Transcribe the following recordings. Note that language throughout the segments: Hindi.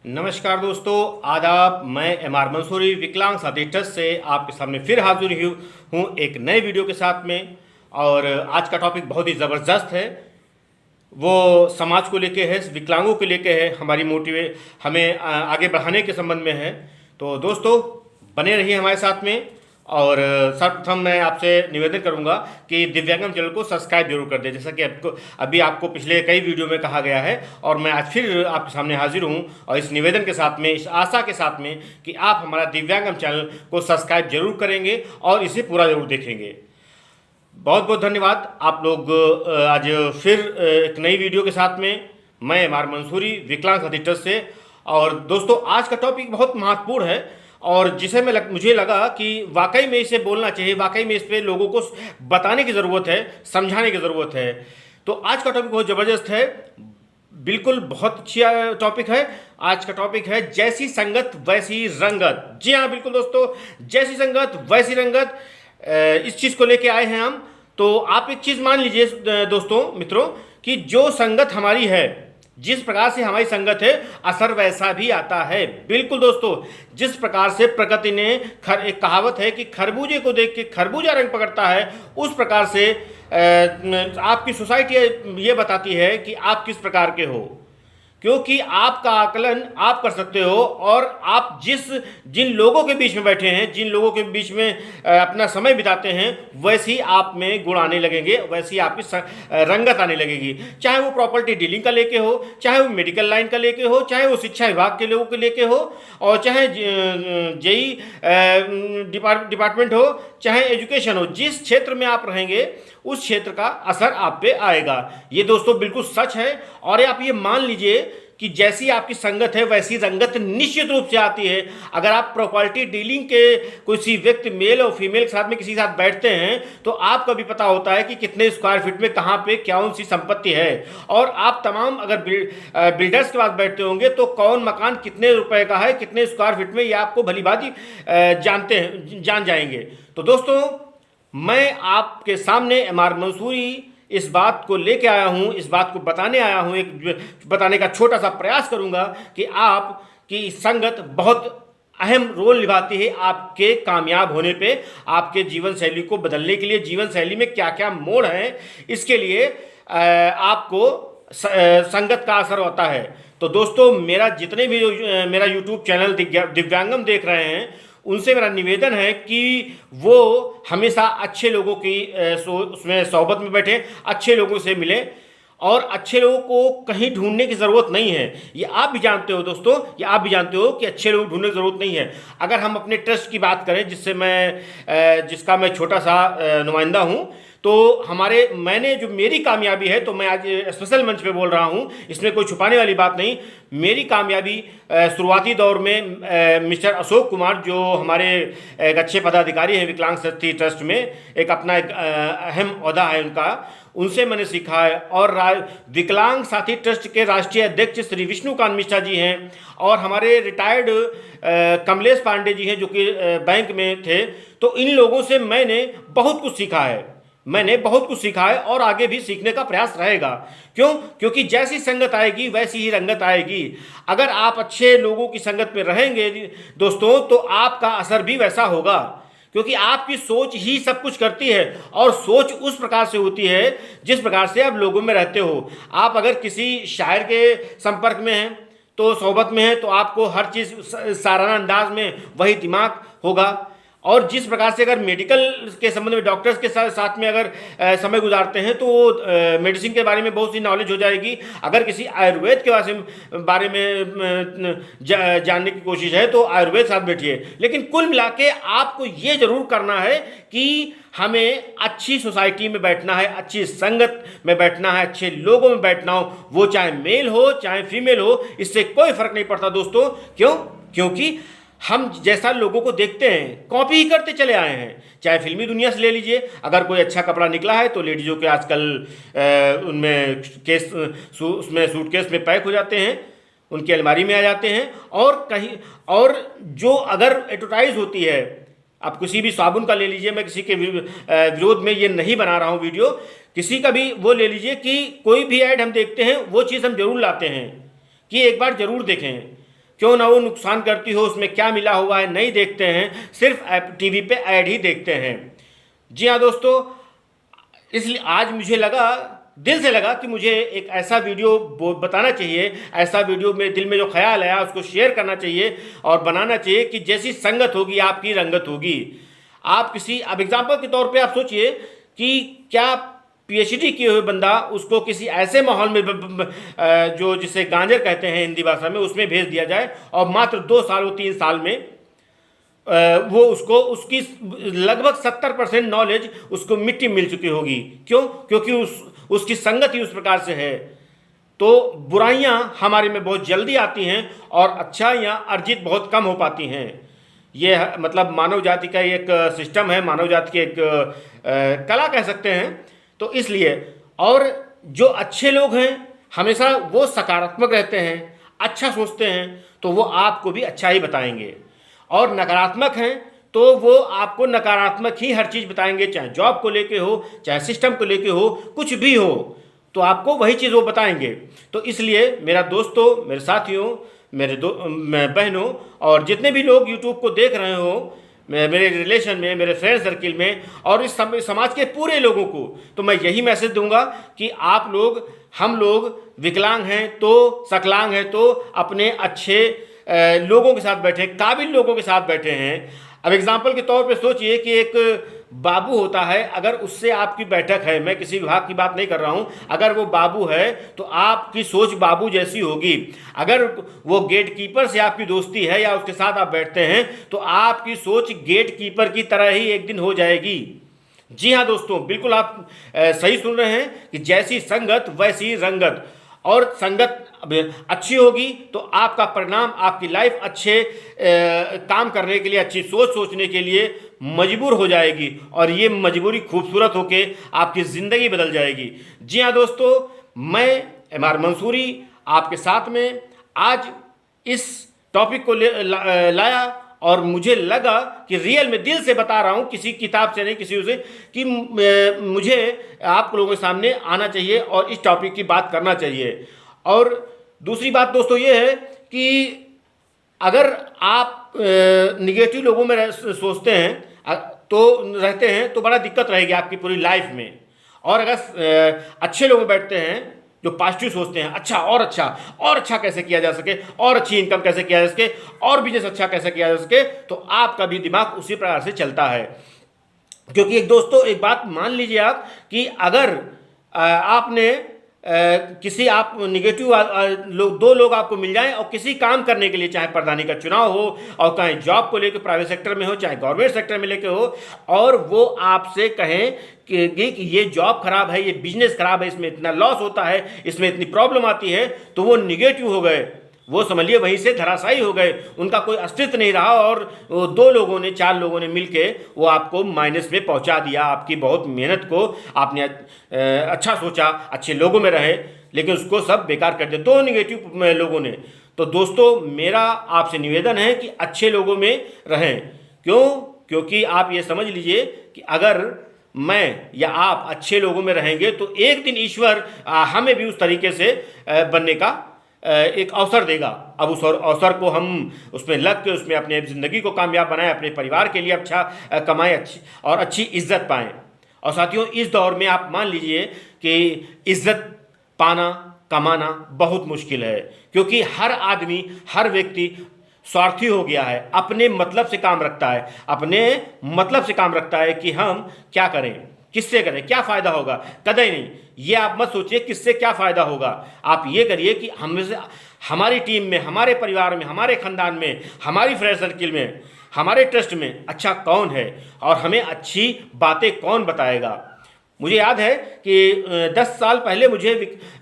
नमस्कार दोस्तों, आदाब। मैं एम.आर. मंसूरी विकलांग साथी ट्रस्ट से आपके सामने फिर हाजिर हूँ एक नए वीडियो के साथ में। और आज का टॉपिक बहुत ही ज़बरदस्त है। वो समाज को लेके है, विकलांगों को लेके है, हमें आगे बढ़ाने के संबंध में है। तो दोस्तों बने रहिए हमारे साथ में। और सर्वप्रथम मैं आपसे निवेदन करूंगा कि दिव्यांगम चैनल को सब्सक्राइब जरूर कर दें, जैसा कि आपको पिछले कई वीडियो में कहा गया है। और मैं आज फिर आपके सामने हाजिर हूं और इस निवेदन के साथ में, इस आशा के साथ में कि आप हमारा दिव्यांगम चैनल को सब्सक्राइब जरूर करेंगे और इसे पूरा जरूर देखेंगे। बहुत बहुत धन्यवाद। आप लोग आज फिर एक नई वीडियो के साथ में, मैं एम.आर. मंसूरी विकलांग साथी ट्रस्ट से। और दोस्तों आज का टॉपिक बहुत महत्वपूर्ण है और जिसे मुझे लगा कि वाकई में इसे बोलना चाहिए, वाकई में इस पर लोगों को बताने की ज़रूरत है, समझाने की ज़रूरत है। तो आज का टॉपिक बहुत ज़बरदस्त है, बिल्कुल बहुत अच्छा टॉपिक है। आज का टॉपिक है जैसी संगत वैसी रंगत। जी हाँ, बिल्कुल दोस्तों, जैसी संगत वैसी रंगत, इस चीज़ को लेके आए हैं हम। तो आप एक चीज़ मान लीजिए दोस्तों, मित्रों, कि जो संगत हमारी है, जिस प्रकार से हमारी संगत है, असर वैसा भी आता है। बिल्कुल दोस्तों, जिस प्रकार से प्रकृति ने एक कहावत है कि खरबूजे को देख के खरबूजा रंग पकड़ता है, उस प्रकार से आपकी सोसाइटी ये बताती है कि आप किस प्रकार के हो, क्योंकि आपका आकलन आप कर सकते हो। और आप जिन लोगों के बीच में बैठे हैं, जिन लोगों के बीच में अपना समय बिताते हैं, वैसी आप में गुण आने लगेंगे, वैसी आपकी रंगत आने लगेगी। चाहे वो प्रॉपर्टी डीलिंग का लेके हो, चाहे वो मेडिकल लाइन का लेके हो, चाहे वो शिक्षा विभाग के लोगों के लेके हो, और चाहे जेई डिपार्टमेंट हो, चाहे एजुकेशन हो। जिस क्षेत्र में आप रहेंगे उस क्षेत्र का असर आप पे आएगा। ये दोस्तों बिल्कुल सच है। और आप ये मान लीजिए कि जैसी आपकी संगत है वैसी रंगत निश्चित रूप से आती है। अगर आप प्रॉपर्टी डीलिंग के किसी व्यक्ति, मेल और फीमेल के साथ में किसी के साथ बैठते हैं, तो आपको भी पता होता है कि कितने स्क्वायर फीट में कहाँ पे कौन सी संपत्ति है। और आप तमाम अगर बिल्डर्स के पास बैठते होंगे तो कौन मकान कितने रुपए का है, कितने स्क्वायर फीट में, ये आपको भलीभांति जान जाएंगे। तो दोस्तों मैं आपके सामने एम.आर. मंसूरी इस बात को लेके आया हूँ, इस बात को बताने आया हूँ, एक बताने का छोटा सा प्रयास करूँगा कि आपकी संगत बहुत अहम रोल निभाती है आपके कामयाब होने पे, आपके जीवन शैली को बदलने के लिए। जीवन शैली में क्या क्या मोड़ हैं, इसके लिए आपको संगत का असर होता है। तो दोस्तों जितने भी मेरा यूट्यूब चैनल दिव्यांगम देख रहे हैं, उनसे मेरा निवेदन है कि वो हमेशा अच्छे लोगों की उसमें सोहबत में बैठे, अच्छे लोगों से मिले। और अच्छे लोगों को कहीं ढूंढने की ज़रूरत नहीं है। ये आप भी जानते हो दोस्तों, ये आप भी जानते हो कि अच्छे लोग ढूंढने की ज़रूरत नहीं है। अगर हम अपने ट्रस्ट की बात करें, जिसका मैं छोटा सा नुमाइंदा हूँ, तो मैंने जो मेरी कामयाबी है, तो मैं आज स्पेशल मंच पे बोल रहा हूँ, इसमें कोई छुपाने वाली बात नहीं। मेरी कामयाबी शुरुआती दौर में मिस्टर अशोक कुमार, जो हमारे एक अच्छे पदाधिकारी हैं विकलांग साथी ट्रस्ट में, एक अपना एक अहम ओहदा है उनका, उनसे मैंने सीखा है। और विकलांग साथी ट्रस्ट के राष्ट्रीय अध्यक्ष श्री विष्णुकांत मिश्रा जी हैं, और हमारे रिटायर्ड कमलेश पांडे जी हैं, जो कि बैंक में थे। तो इन लोगों से मैंने बहुत कुछ सीखा है और आगे भी सीखने का प्रयास रहेगा। क्यों? क्योंकि जैसी संगत आएगी वैसी ही रंगत आएगी। अगर आप अच्छे लोगों की संगत में रहेंगे दोस्तों, तो आपका असर भी वैसा होगा, क्योंकि आपकी सोच ही सब कुछ करती है। और सोच उस प्रकार से होती है जिस प्रकार से आप लोगों में रहते हो। आप अगर किसी शायर के संपर्क में हैं, तो सोहबत में है, तो आपको हर चीज़ साराना अंदाज में वही दिमाग होगा। और जिस प्रकार से अगर मेडिकल के संबंध में डॉक्टर्स के साथ में अगर समय गुजारते हैं, तो मेडिसिन के बारे में बहुत सी नॉलेज हो जाएगी। अगर किसी आयुर्वेद के बारे में जानने की कोशिश है, तो आयुर्वेद साथ बैठिए। लेकिन कुल मिला के आपको ये जरूर करना है कि हमें अच्छी सोसाइटी में बैठना है, अच्छी संगत में बैठना है, अच्छे लोगों में बैठना हो, वो चाहे मेल हो चाहे फीमेल हो, इससे कोई फर्क नहीं पड़ता दोस्तों। क्यों? क्योंकि हम जैसा लोगों को देखते हैं कॉपी ही करते चले आए हैं। चाहे फिल्मी दुनिया से ले लीजिए, अगर कोई अच्छा कपड़ा निकला है तो लेडीज़ों के आजकल उनमें उसमें सूटकेस में पैक हो जाते हैं, उनकी अलमारी में आ जाते हैं। और जो अगर एडवर्टाइज होती है, आप किसी भी साबुन का ले लीजिए, मैं किसी के विरोध में ये नहीं बना रहा हूँ वीडियो, किसी का भी वो ले लीजिए कि कोई भी ऐड हम देखते हैं, वो चीज़ हम जरूर लाते हैं कि एक बार जरूर देखें। क्यों ना वो नुकसान करती हो, उसमें क्या मिला हुआ है नहीं देखते हैं, सिर्फ टीवी पे ऐड ही देखते हैं। जी हाँ दोस्तों, इसलिए आज मुझे लगा, दिल से लगा कि मुझे एक ऐसा वीडियो बताना चाहिए, ऐसा वीडियो मेरे दिल में जो ख्याल आया उसको शेयर करना चाहिए और बनाना चाहिए कि जैसी संगत होगी आपकी रंगत होगी। आप किसी, अब एग्जाम्पल के तौर पे आप सोचिए कि क्या पीएचडी किए हुए बंदा, उसको किसी ऐसे माहौल में जो जिसे गांजर कहते हैं हिंदी भाषा में, उसमें भेज दिया जाए और मात्र 2 साल, 3 साल में वो उसको, उसकी लगभग 70% नॉलेज उसको मिट्टी मिल चुकी होगी। क्यों? क्योंकि उसकी संगत ही उस प्रकार से है। तो बुराइयां हमारे में बहुत जल्दी आती हैं और अच्छाइयां अर्जित बहुत कम हो पाती हैं। ये मतलब मानव जाति का एक सिस्टम है, मानव जाति की एक कला कह सकते हैं। तो इसलिए, और जो अच्छे लोग हैं हमेशा वो सकारात्मक रहते हैं, अच्छा सोचते हैं, तो वो आपको भी अच्छा ही बताएंगे। और नकारात्मक हैं तो वो आपको नकारात्मक ही हर चीज़ बताएंगे, चाहे जॉब को लेके हो, चाहे सिस्टम को लेके हो, कुछ भी हो, तो आपको वही चीज़ वो बताएंगे। तो इसलिए मेरा दोस्तों, मेरे साथियों, मेरे बहनों और जितने भी लोग यूट्यूब को देख रहे हो, मेरे रिलेशन में, मेरे फ्रेंड सर्किल में और इस समाज के पूरे लोगों को, तो मैं यही मैसेज दूंगा कि आप लोग, हम लोग विकलांग हैं तो, सकलांग हैं तो अपने अच्छे लोगों के साथ बैठे, काबिल लोगों के साथ बैठे हैं। अब एग्जाम्पल के तौर पे सोचिए कि एक बाबू होता है, अगर उससे आपकी बैठक है, मैं किसी विभाग की बात नहीं कर रहा हूं, अगर वो बाबू है तो आपकी सोच बाबू जैसी होगी। अगर वो गेट कीपर से आपकी दोस्ती है या उसके साथ आप बैठते हैं तो आपकी सोच गेट कीपर की तरह ही एक दिन हो जाएगी। जी हाँ दोस्तों, बिल्कुल आप सही सुन रहे हैं कि जैसी संगत वैसी रंगत। और संगत अच्छी होगी तो आपका परिणाम, आपकी लाइफ अच्छे काम करने के लिए, अच्छी सोच सोचने के लिए मजबूर हो जाएगी और ये मजबूरी खूबसूरत होके आपकी ज़िंदगी बदल जाएगी। जी हाँ दोस्तों, मैं एमआर मंसूरी आपके साथ में आज इस टॉपिक को लाया और मुझे लगा कि रियल में दिल से बता रहा हूँ, किसी किताब से नहीं, किसी से, कि मुझे आप लोगों के सामने आना चाहिए और इस टॉपिक की बात करना चाहिए। और दूसरी बात दोस्तों ये है कि अगर आप निगेटिव लोगों में सोचते हैं तो रहते हैं तो बड़ा दिक्कत रहेगी आपकी पूरी लाइफ में। और अगर अच्छे लोग बैठते हैं जो पॉजिटिव सोचते हैं, अच्छा और अच्छा कैसे किया जा सके, और अच्छी इनकम कैसे किया जा सके, और बिजनेस अच्छा कैसे किया जा सके, तो आपका भी दिमाग उसी प्रकार से चलता है। क्योंकि एक दोस्तों, एक बात मान लीजिए आप कि अगर आपने किसी, आप निगेटिव लोग, 2 लोग आपको मिल जाएं और किसी काम करने के लिए, चाहे प्रधानी का चुनाव हो और चाहे जॉब को लेकर प्राइवेट सेक्टर में हो, चाहे गवर्नमेंट सेक्टर में लेके हो, और वो आपसे कहें कि ये जॉब खराब है, ये बिजनेस खराब है, इसमें इतना लॉस होता है, इसमें इतनी प्रॉब्लम आती है, तो वो निगेटिव हो गए, वो समझिए वहीं से धराशायी हो गए, उनका कोई अस्तित्व नहीं रहा और वो 2 लोगों ने, 4 लोगों ने मिलके वो आपको माइनस में पहुंचा दिया। आपकी बहुत मेहनत को आपने अच्छा सोचा, अच्छे लोगों में रहे, लेकिन उसको सब बेकार कर दिया 2 निगेटिव लोगों ने। तो दोस्तों, मेरा आपसे निवेदन है कि अच्छे लोगों में रहें। क्यों? क्योंकि आप ये समझ लीजिए कि अगर मैं या आप अच्छे लोगों में रहेंगे तो एक दिन ईश्वर हमें भी उस तरीके से बनने का एक अवसर देगा। अब उस अवसर को हम उसमें लग के उसमें अपने ज़िंदगी को कामयाब बनाएं, अपने परिवार के लिए अच्छा कमाएं, अच्छी इज्जत पाएं। और साथियों, इस दौर में आप मान लीजिए कि इज्जत पाना, कमाना बहुत मुश्किल है, क्योंकि हर आदमी, हर व्यक्ति स्वार्थी हो गया है, अपने मतलब से काम रखता है, अपने मतलब से काम रखता है कि हम क्या करें, किससे करें, क्या फ़ायदा होगा, कदर नहीं। ये आप मत सोचिए किससे क्या फ़ायदा होगा, आप ये करिए कि हम से, हमारी टीम में, हमारे परिवार में, हमारे ख़ानदान में, हमारी फ्रेंड सर्किल में, हमारे ट्रस्ट में अच्छा कौन है और हमें अच्छी बातें कौन बताएगा। मुझे याद है कि 10 साल पहले मुझे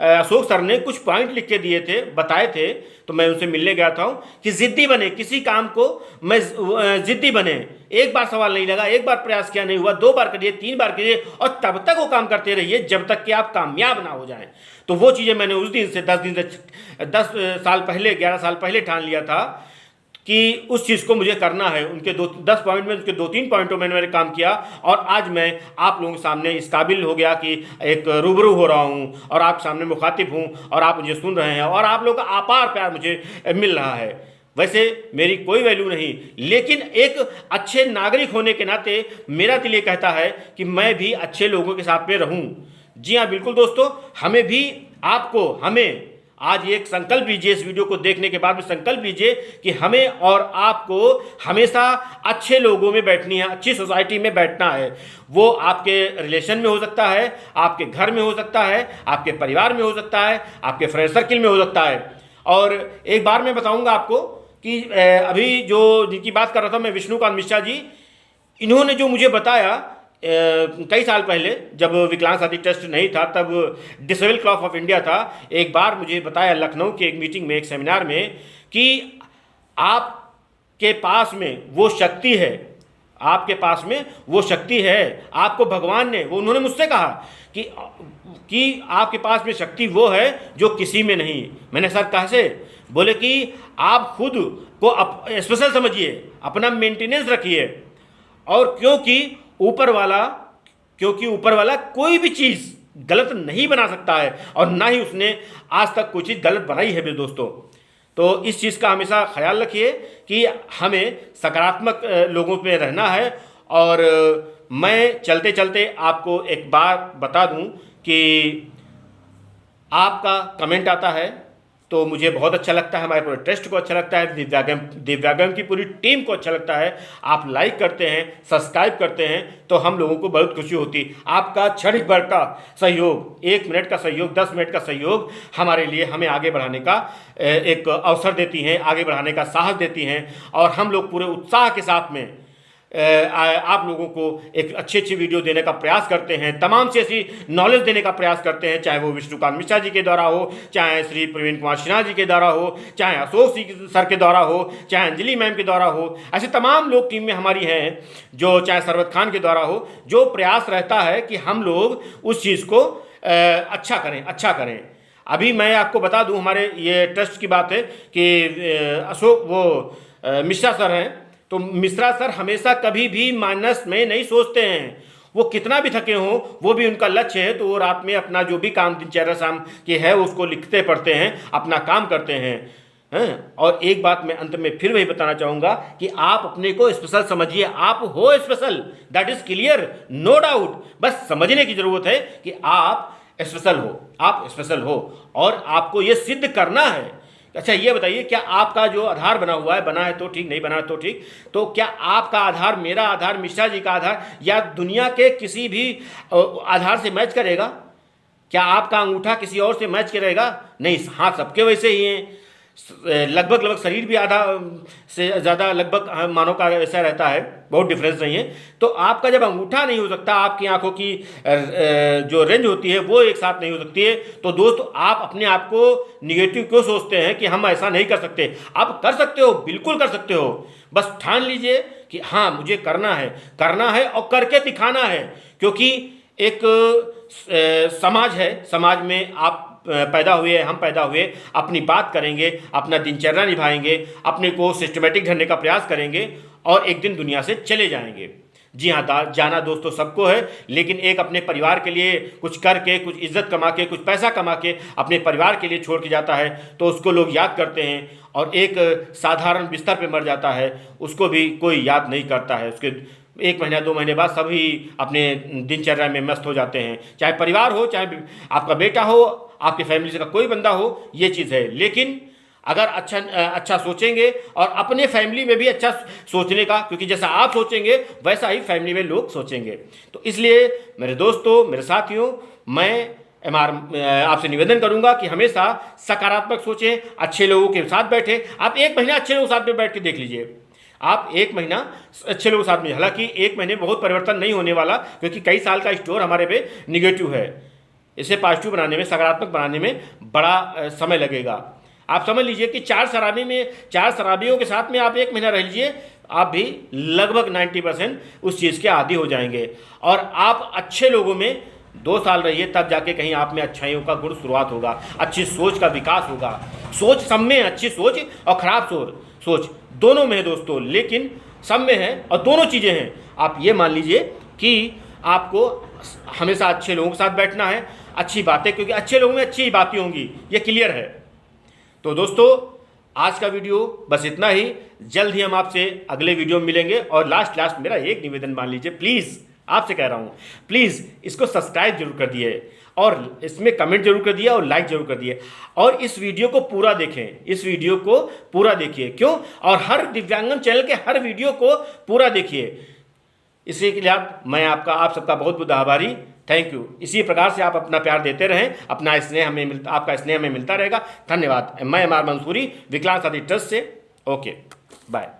अशोक सर ने कुछ पॉइंट लिख के दिए थे, बताए थे, तो मैं उनसे मिलने गया था कि ज़िद्दी बने, किसी काम को मैं ज़िद्दी बने। एक बार सवाल नहीं लगा, एक बार प्रयास किया नहीं हुआ, 2 बार करिए, 3 बार करिए और तब तक वो काम करते रहिए जब तक कि आप कामयाब ना हो जाएं। तो वो चीज़ें मैंने उस दिन से 10 साल पहले, 11 साल पहले ठान लिया था कि उस चीज़ को मुझे करना है। उनके 10 पॉइंट में, उनके 2-3 पॉइंटों में मैंने काम किया और आज मैं आप लोगों के सामने इस काबिल हो गया कि एक रूबरू हो रहा हूँ और आप सामने मुखातिब हूँ और आप मुझे सुन रहे हैं और आप लोगों का अपार प्यार मुझे मिल रहा है। वैसे मेरी कोई वैल्यू नहीं, लेकिन एक अच्छे नागरिक होने के नाते मेरा दिल ये कहता है कि मैं भी अच्छे लोगों के साथ में रहूं। जी हाँ, बिल्कुल दोस्तों, हमें आज एक संकल्प लीजिए, इस वीडियो को देखने के बाद में संकल्प लीजिए कि हमें और आपको हमेशा अच्छे लोगों में बैठनी है, अच्छी सोसाइटी में बैठना है। वो आपके रिलेशन में हो सकता है, आपके घर में हो सकता है, आपके परिवार में हो सकता है, आपके फ्रेंड सर्किल में हो सकता है। और एक बार मैं बताऊंगा आपको कि अभी जो जिनकी बात कर रहा था मैं, विष्णुकांत मिश्रा जी, इन्होंने जो मुझे बताया कई साल पहले जब विकलांग साथी ट्रस्ट नहीं था, तब डिसेबल क्लब ऑफ इंडिया था, एक बार मुझे बताया लखनऊ की एक मीटिंग में, एक सेमिनार में, कि आपके पास में वो शक्ति है, आपके पास में वो शक्ति है, आपको भगवान ने, वो उन्होंने मुझसे कहा कि आपके पास में शक्ति वो है जो किसी में नहीं। मैंने सर कैसे? बोले कि आप खुद को स्पेशल समझिए, अपना मेंटेनेंस रखिए, और क्योंकि ऊपर वाला कोई भी चीज़ गलत नहीं बना सकता है, और ना ही उसने आज तक कोई चीज़ गलत बनाई है मेरे दोस्तों। तो इस चीज़ का हमेशा ख्याल रखिए कि हमें सकारात्मक लोगों पे रहना है। और मैं चलते चलते आपको एक बात बता दूं कि आपका कमेंट आता है तो मुझे बहुत अच्छा लगता है, हमारे पूरे ट्रस्ट को अच्छा लगता है, दिव्यांगम की पूरी टीम को अच्छा लगता है। आप लाइक करते हैं, सब्सक्राइब करते हैं तो हम लोगों को बहुत खुशी होती है। आपका क्षणिक भर का सहयोग, 1 मिनट का सहयोग, 10 मिनट का सहयोग हमारे लिए, हमें आगे बढ़ाने का एक अवसर देती हैं, आगे बढ़ाने का साहस देती हैं। और हम लोग पूरे उत्साह के साथ में आप लोगों को एक अच्छी वीडियो देने का प्रयास करते हैं, तमाम से ऐसी नॉलेज देने का प्रयास करते हैं, चाहे वो विष्णुकांत मिश्रा जी के द्वारा हो, चाहे श्री प्रवीण कुमार सिन्हा जी के द्वारा हो, चाहे अशोक सर के द्वारा हो, चाहे अंजलि मैम के द्वारा हो। ऐसे तमाम लोग टीम में हमारी हैं, जो चाहे सरवत खान के द्वारा हो, जो प्रयास रहता है कि हम लोग उस चीज़ को अच्छा करें। अभी मैं आपको बता दूं, हमारे ये ट्रस्ट की बात है कि मिश्रा सर हैं, तो मिश्रा सर हमेशा कभी भी माइनस में नहीं सोचते हैं। वो कितना भी थके हों, वो भी उनका लक्ष्य है, तो वो रात में अपना जो भी काम दिनचर्या शाम की है उसको लिखते पढ़ते हैं, अपना काम करते हैं। और एक बात मैं अंत में फिर वही बताना चाहूँगा कि आप अपने को स्पेशल समझिए, आप हो special, that is clear, no doubt. बस समझने की ज़रूरत है कि आप स्पेशल हो, और आपको ये सिद्ध करना है। अच्छा ये बताइए, क्या आपका जो आधार बना है तो ठीक, नहीं बना है तो ठीक, तो क्या आपका आधार, मेरा आधार, मिश्रा जी का आधार या दुनिया के किसी भी आधार से मैच करेगा? क्या आपका अंगूठा किसी और से मैच करेगा? नहीं, हाथ सबके वैसे ही हैं, लगभग शरीर भी आधा से ज़्यादा लगभग मानव का ऐसा रहता है, बहुत डिफरेंस नहीं है। तो आपका जब अंगूठा नहीं हो सकता, आपकी आंखों की जो रेंज होती है वो एक साथ नहीं हो सकती है, तो दोस्त आप अपने आप को निगेटिव क्यों सोचते हैं कि हम ऐसा नहीं कर सकते? आप कर सकते हो, बिल्कुल कर सकते हो। बस ठान लीजिए कि हाँ मुझे करना है और करके दिखाना है। क्योंकि एक समाज है, समाज में आप हम पैदा हुए, अपनी बात करेंगे, अपना दिनचर्या निभाएंगे, अपने को सिस्टमेटिक ढंगने का प्रयास करेंगे और एक दिन दुनिया से चले जाएंगे। जी हाँ, जाना दोस्तों सबको है, लेकिन एक अपने परिवार के लिए कुछ करके, कुछ इज्जत कमा के, कुछ पैसा कमा के अपने परिवार के लिए छोड़ के जाता है तो उसको लोग याद करते हैं, और एक साधारण बिस्तर पे मर जाता है उसको भी कोई याद नहीं करता है। उसके 1 महीना 2 महीने बाद सभी अपने दिनचर्या में मस्त हो जाते हैं, चाहे परिवार हो, चाहे आपका बेटा हो, आपके फैमिली से का कोई बंदा हो, ये चीज़ है। लेकिन अगर अच्छा सोचेंगे और अपने फैमिली में भी अच्छा सोचने का, क्योंकि जैसा आप सोचेंगे वैसा ही फैमिली में लोग सोचेंगे। तो इसलिए मेरे दोस्तों, मेरे साथियों, मैं आपसे निवेदन करूंगा कि हमेशा सकारात्मक सोचें, अच्छे लोगों के साथ बैठे। आप 1 महीना अच्छे लोगों के साथ में बैठ के देख लीजिए, आप 1 महीना अच्छे लोगों के साथ में, हालांकि 1 महीने बहुत परिवर्तन नहीं होने वाला, क्योंकि कई साल का स्टोर हमारे पे निगेटिव है। इसे पॉजिटिव बनाने में, सकारात्मक बनाने में बड़ा समय लगेगा। आप समझ लीजिए कि 4 शराबियों के साथ में आप 1 महीना रह लीजिए, आप भी लगभग 90% उस चीज़ के आदी हो जाएंगे। और आप अच्छे लोगों में 2 साल रहिए, तब जाके कहीं आप में अच्छाइयों का गुण शुरुआत होगा, अच्छी सोच का विकास होगा। सोच सब में, अच्छी सोच और खराब सोच दोनों में है दोस्तों, लेकिन सब में है और दोनों चीज़ें हैं। आप ये मान लीजिए कि आपको हमेशा अच्छे लोगों के साथ बैठना है, अच्छी बातें, क्योंकि अच्छे लोगों में अच्छी बातें होंगी, ये क्लियर है। तो दोस्तों, आज का वीडियो बस इतना ही। जल्द ही हम आपसे अगले वीडियो में मिलेंगे। और लास्ट मेरा एक निवेदन मान लीजिए, प्लीज़ आपसे कह रहा हूँ, प्लीज़ इसको सब्सक्राइब जरूर कर दिए और इसमें कमेंट जरूर कर दिया और लाइक जरूर कर दिए और इस वीडियो को पूरा देखें, इस वीडियो को पूरा देखिए। क्यों? और हर दिव्यांगन चैनल के हर वीडियो को पूरा देखिए। इसी के लिए आप सबका बहुत बहुत आभारी। Thank you. इसी प्रकार से आप अपना प्यार देते रहें, अपना स्नेह आपका स्नेह हमें मिलता रहेगा। धन्यवाद। मैं एमआर मंसूरी, विकलांग साथी ट्रस्ट से। Okay, bye.